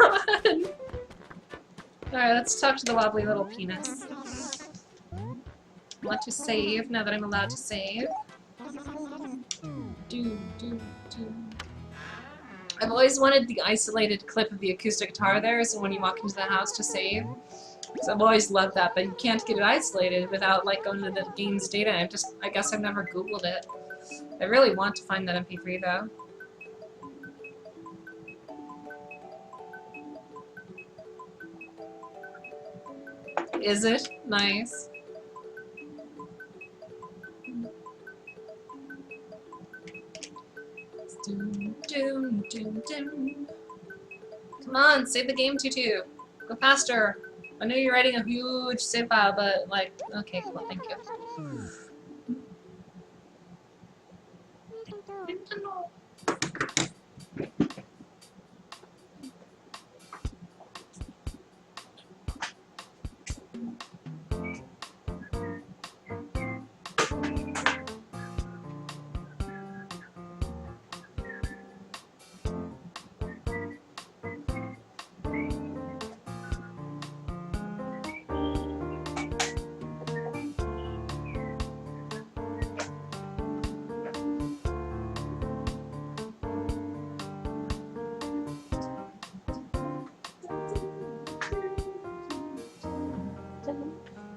on! Alright, let's talk to the wobbly little penis. Want to save now that I'm allowed to save. I've always wanted the isolated clip of the acoustic guitar there, so when you walk into the house to save. Because I've always loved that, but you can't get it isolated without like going to the game's data. I guess I've never Googled it. I really want to find that MP3 though. Is it? Nice. Doom, doom, doom, doom. Come on, save the game, Tutu. Go faster. I know you're writing a huge save file, but like, okay, cool, thank you.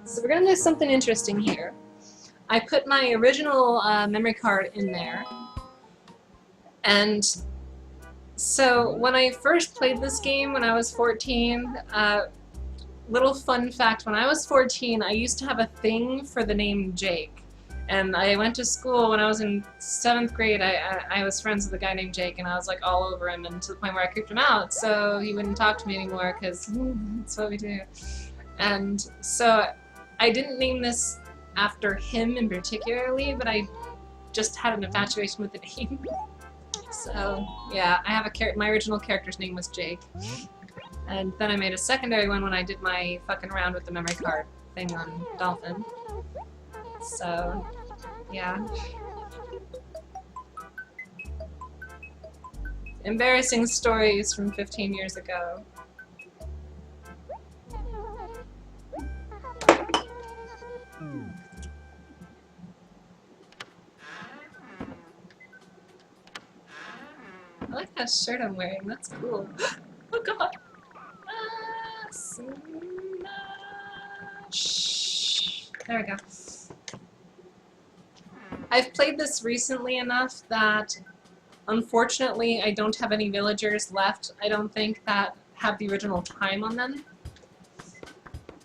So we're gonna do something interesting here. I put my original memory card in there, and so when I first played this game when I was 14, little fun fact, when I was 14 I used to have a thing for the name Jake. And I went to school when I was in 7th grade. I was friends with a guy named Jake, and I was like all over him, and to the point where I creeped him out so he wouldn't talk to me anymore, because that's what we do. And so I didn't name this after him in particularly, but I just had an infatuation with the name. So yeah, I have my original character's name was Jake. And then I made a secondary one when I did my fucking around with the memory card thing on Dolphin. So, yeah. Embarrassing stories from 15 years ago. I like that shirt I'm wearing, that's cool. Oh god! Shh. There we go. I've played this recently enough that unfortunately I don't have any villagers left, I don't think, that have the original time on them.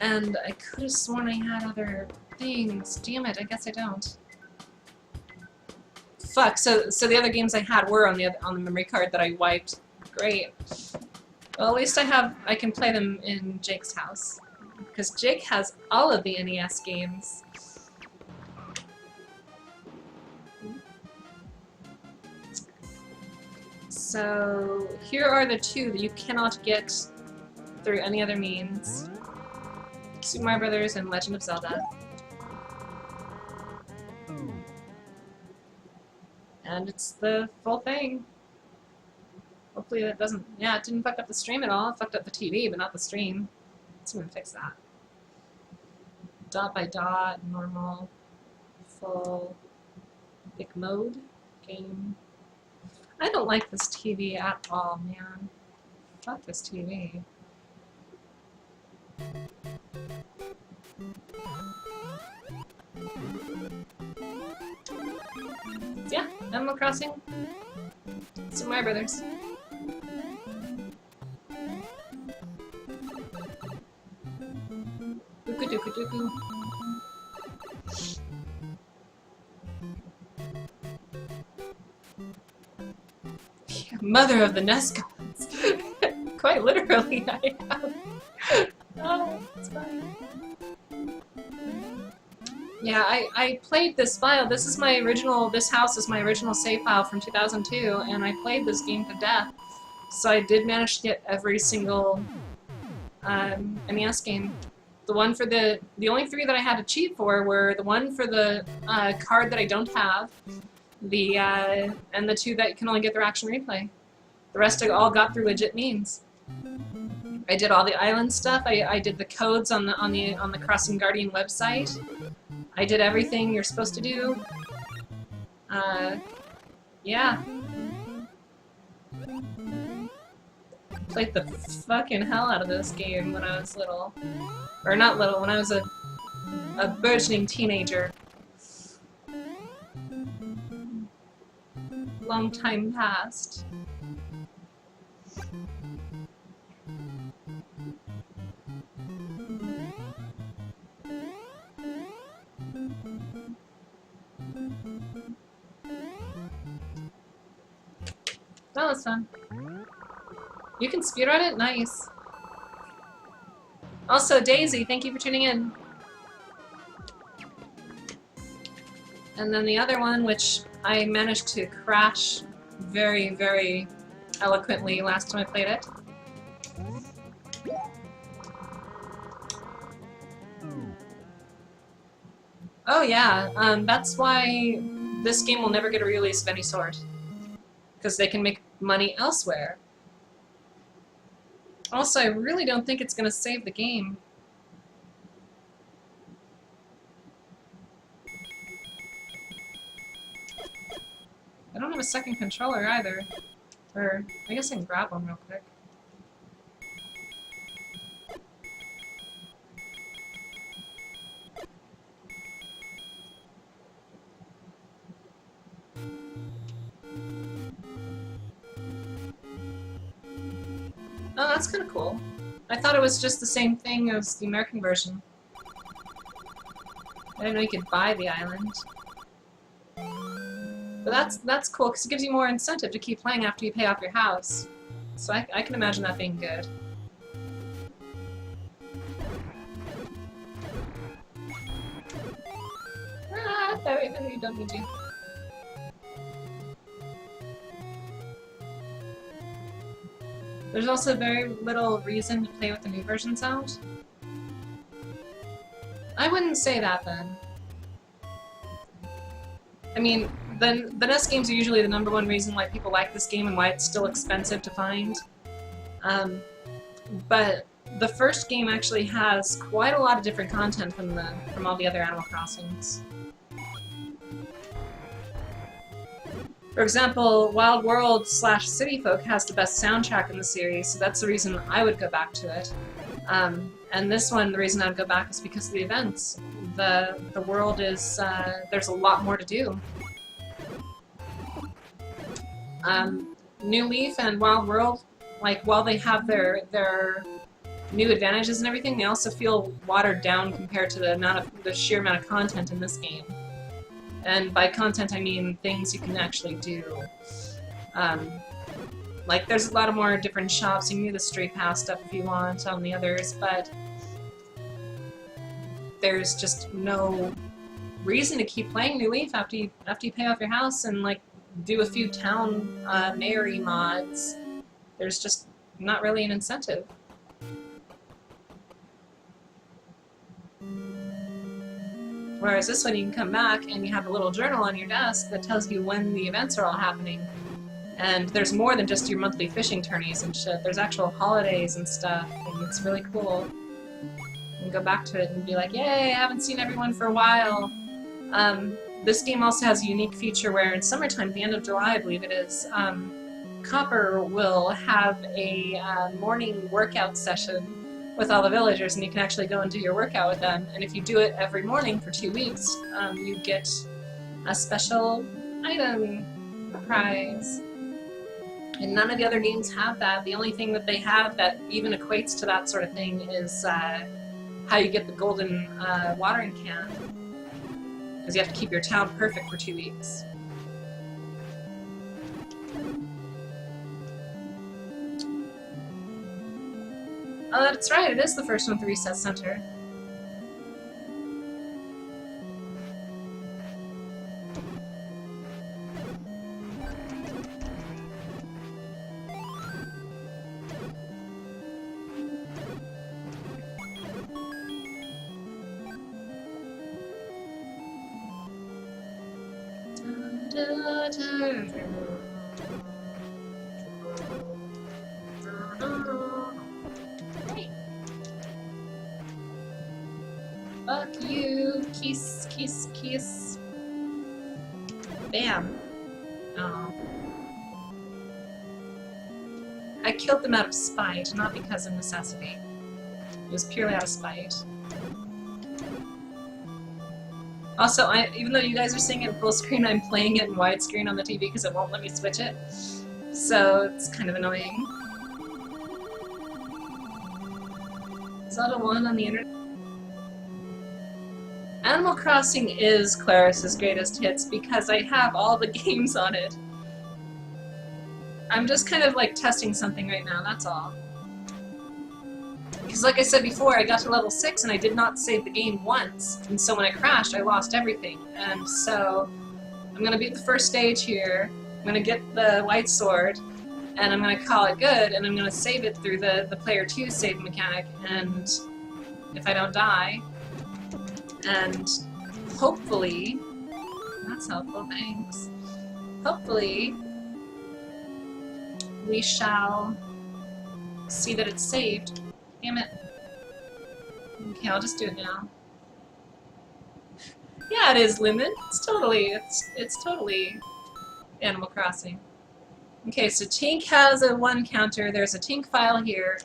And I could have sworn I had other things. Damn it, I guess I don't. Fuck, so the other games I had were on the memory card that I wiped. Great. Well, at least I can play them in Jake's house. Because Jake has all of the NES games. So here are the two that you cannot get through any other means. Super Mario Brothers and Legend of Zelda. And it's the full thing. Hopefully that doesn't... Yeah, it didn't fuck up the stream at all. It fucked up the TV, but not the stream. Let's go and fix that. Dot by dot, normal, full, big mode, game. I don't like this TV at all, man. Fuck this TV. Yeah, Animal Crossing. Super Mario Brothers. Dooku dooku dooku. Yeah, mother of the NES gods. Quite literally, I have. Oh, it's fine. Yeah, I played this file. This is my original, this house is my original save file from 2002, and I played this game to death. So I did manage to get every single NES game. The one for the only three that I had to cheat for were the one for the card that I don't have, and the two that can only get their action replay. The rest I all got through legit means. I did all the island stuff. I did the codes on the Crossing Guardian website. I did everything you're supposed to do. Yeah. Played the fucking hell out of this game when I was little. Or not little, when I was a burgeoning teenager. Long time past. That was fun. You can speedrun it? Nice. Also, Daisy, thank you for tuning in. And then the other one, which I managed to crash very, very eloquently last time I played it. Oh yeah, that's why this game will never get a release of any sort. Because they can make money elsewhere. Also, I really don't think it's going to save the game. I don't have a second controller either. Or, I guess I can grab one real quick. Oh, that's kind of cool. I thought it was just the same thing as the American version. I didn't know you could buy the island. But that's cool, because it gives you more incentive to keep playing after you pay off your house. So I can imagine that being good. Ah, that you don't need to. There's also very little reason to play with the new versions out. I wouldn't say that then. I mean, the NES games are usually the #1 reason why people like this game and why it's still expensive to find. But the first game actually has quite a lot of different content from all the other Animal Crossings. For example, Wild World / City Folk has the best soundtrack in the series, so that's the reason I would go back to it. And this one, the reason I would go back is because of the events. The world is, there's a lot more to do. New Leaf and Wild World, like, while they have their new advantages and everything, they also feel watered down compared to the sheer amount of content in this game. And by content, I mean things you can actually do. Like, there's a lot of more different shops. You can do the Street Pass stuff if you want on the others, but there's just no reason to keep playing New Leaf after you pay off your house and, like, do a few town mayory mods. There's just not really an incentive. Whereas this one, you can come back and you have a little journal on your desk that tells you when the events are all happening. And there's more than just your monthly fishing tourneys and shit. There's actual holidays and stuff, and it's really cool. You can go back to it and be like, yay, I haven't seen everyone for a while. This game also has a unique feature where in summertime, the end of July, I believe it is, Copper will have a morning workout session with all the villagers, and you can actually go and do your workout with them. And if you do it every morning for 2 weeks, you get a special item prize. And none of the other games have that. The only thing that they have that even equates to that sort of thing is how you get the golden watering can. Because you have to keep your town perfect for 2 weeks. Oh, that's right, it is the first one with the Reset Center. Fuck you. Kiss, kiss, kiss. Bam. Oh. I killed them out of spite, not because of necessity. It was purely out of spite. Also, even though you guys are seeing it in full screen, I'm playing it in widescreen on the TV because it won't let me switch it. So it's kind of annoying. Zelda 1 on the internet. Animal Crossing is Claeris' greatest hits because I have all the games on it. I'm just kind of like testing something right now, that's all. Because like I said before, I got to level 6 and I did not save the game once, and so when I crashed, I lost everything. And so, I'm gonna beat the first stage here, I'm gonna get the white sword, and I'm gonna call it good, and I'm gonna save it through the player 2 save mechanic, and if I don't die, and hopefully, that's helpful, thanks, hopefully, we shall see that it's saved. Damn it. Okay, I'll just do it now. Yeah, it is Lemon. It's totally Animal Crossing. Okay, so Tink has a 1 counter. There's a Tink file here.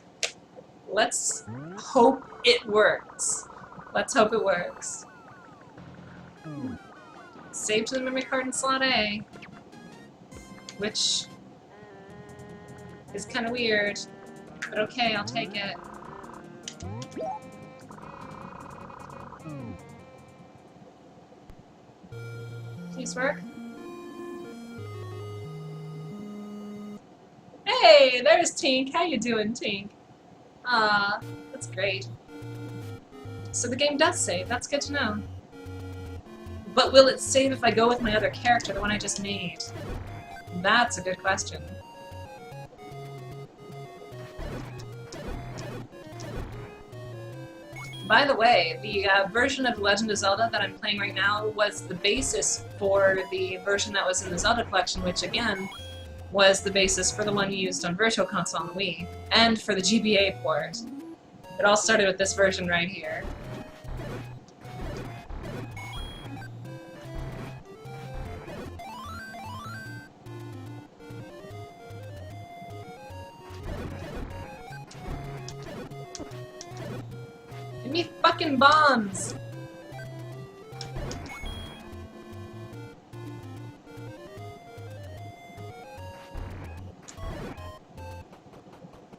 Let's hope it works. Let's hope it works. Save to the memory card in slot A, which is kind of weird, but okay, I'll take it. Please work. Hey, there's Tink. How you doing, Tink? That's great. So the game does save. That's good to know. But will it save if I go with my other character, the one I just made? That's a good question. By the way, the version of The Legend of Zelda that I'm playing right now was the basis for the version that was in the Zelda collection, which again was the basis for the one used on Virtual Console on the Wii, and for the GBA port. It all started with this version right here. Give me fucking bombs!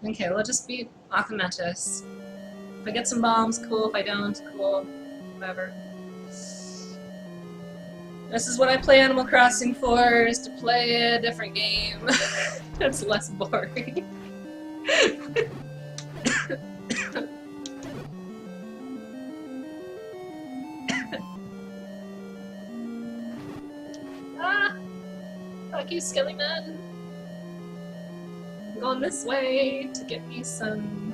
Okay, we'll just beat Akhenates. If I get some bombs, cool. If I don't, cool. Whatever. This is what I play Animal Crossing for, is to play a different game. It's less boring. Fuck you, Skellyman! I'm going this way to get me some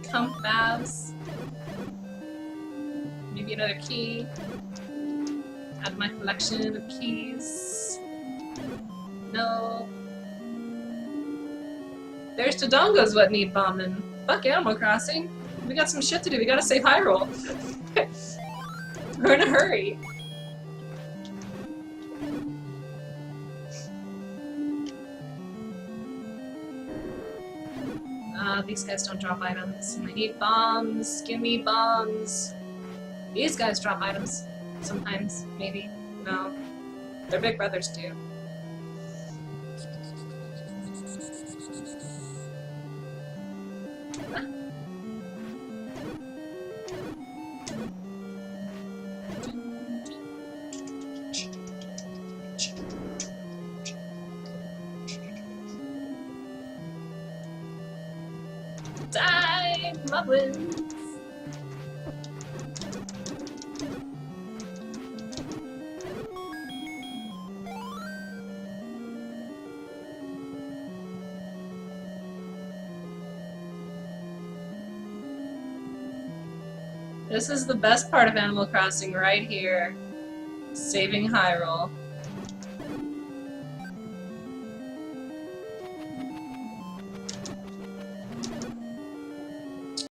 comp babs. Maybe another key. Add my collection of keys. No. There's Dodongo's what need bombing. Fuck Animal Crossing. We got some shit to do. We gotta save Hyrule. We're in a hurry. These guys don't drop items, and I need bombs. Give me bombs. These guys drop items. Sometimes, maybe. No. Their big brothers do. Die, Mublins! This is the best part of Animal Crossing right here. Saving Hyrule.